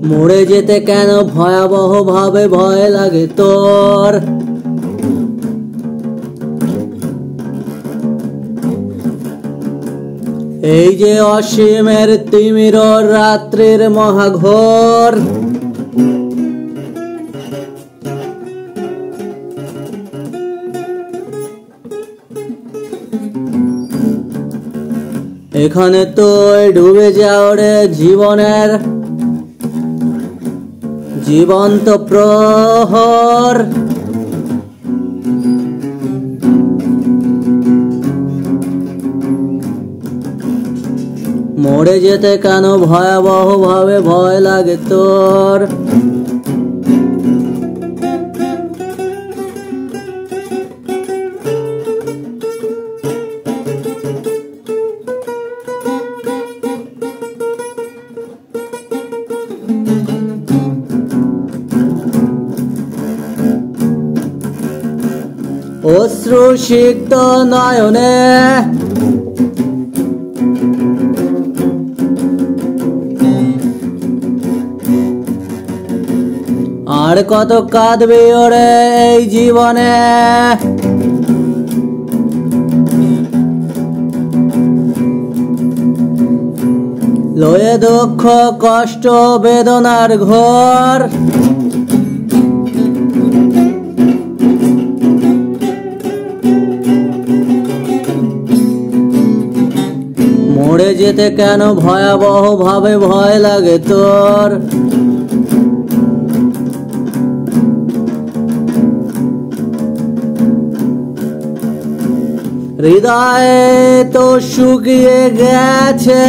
মরে যেতে কেন ভয়াবহ ভাবে ভয় লাগে তোর? এই যে অসীমের তিমির রাত্রির মহাঘোর, এখানে তুই ডুবে যাও রে জীবনের জীবন্ত প্রহর। মরে যেতে কেন ভয়াবহ ভাবে ভয় লাগে তোর? অশ্রু সিক্ত নয়নে আর কত কাঁদবি ওরে এই জীবনে? লয়ে দুঃখ কষ্ট বেদনার ঘর, মরে যেতে কেন ভয়াবহ ভাবে ভয় লাগে তোর? হৃদয়ে তো শুকিয়ে গেছে,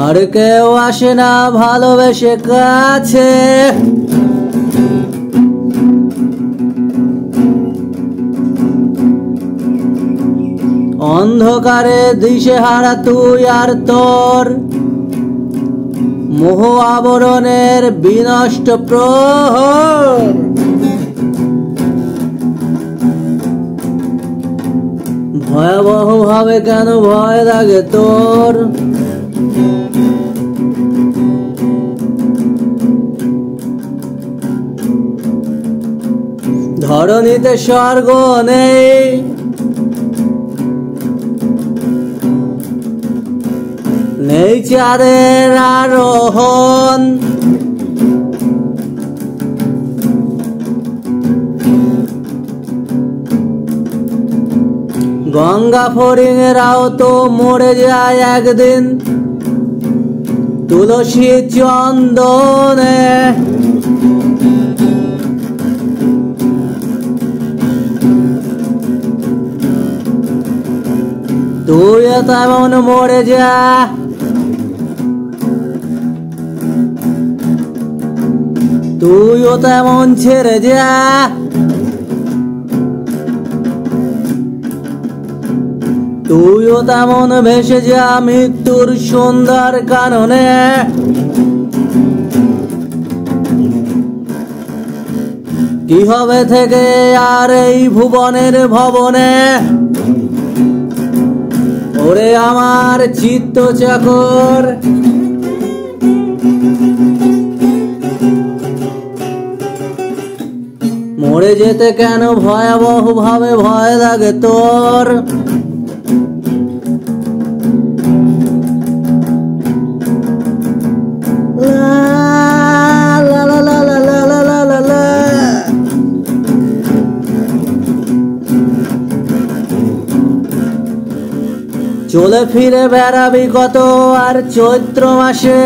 আর কেউ আসে না ভালোবেসে কাছে। অন্ধকারে দিশেহারা তুই আর তোর মোহ আবরণের বিনষ্ট প্রহর। ভয়াবহ ভাবে কেন ভয় লাগে তোর? ধরণীতে স্বর্গ নেই, নেই চাঁদের আরোহণ, গঙ্গা ফড়িংয়েরাও তো মরে যায় একদিন তুলসী চন্দনে। তুইও তেমন মরে যা, তুইও তেমন ছেড়ে যা, তুইও তেমন ভেসে যা মৃত্যুর সুন্দর কাননে। কি হবে থেকে আর এই ভুবনের ভবনে? ওরে আমার চিত্ত চাকর, মরে যেতে কেন ভয়াবহ ভাবে ভয় লাগে তোর? চলে ফিরে বেড়াবি কত আর চৈত্র মাসে?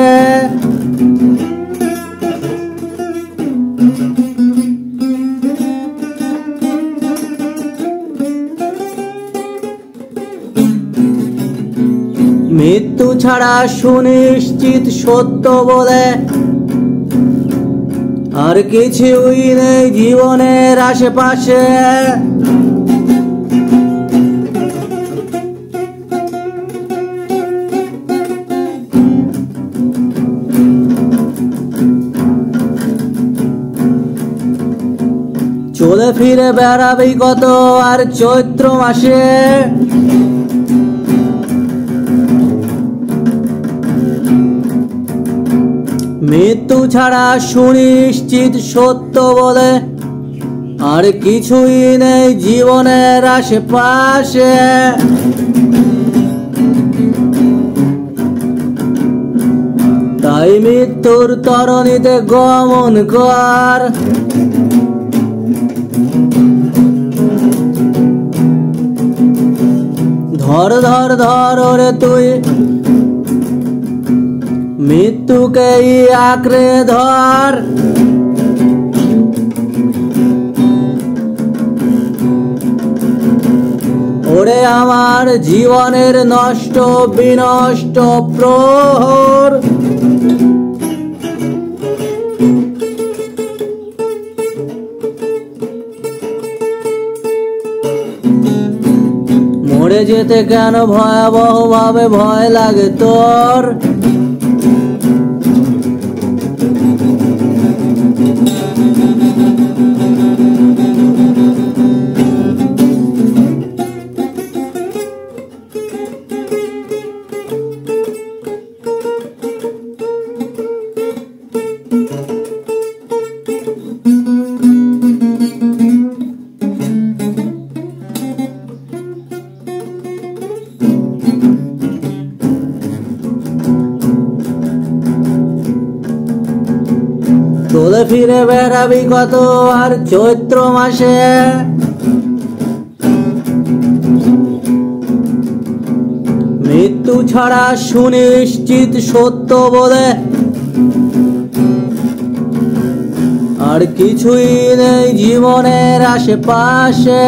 মৃত্যু ছাড়া সুনিশ্চিত সত্য বলে আর কিছুই নেই জীবনের আশেপাশে। চলে ফিরে বেড়াবি কত আর চৈত্র মাসে? মৃত্যু ছাড়া সুনিশ্চিত সত্য বলে আর কিছুই নেই জীবনের আশেপাশে। তাই মৃত্যুর তরণীতে গমন কর। ধর ধর ধর ওরে তুই মৃত্যুকেই আঁকড়ে ধর। ওরে আমার জীবনের নষ্ট বিনষ্ট প্রহর, মরে যেতে কেন ভয়াবহ ভাবে ভয় লাগে তোর? চলে ফিরে বেড়াবি কত আর চৈত্র মাসে? মৃত্যু ছাড়া সুনিশ্চিত সত্য বলে আর কিছুই নেই জীবনের আশেপাশে।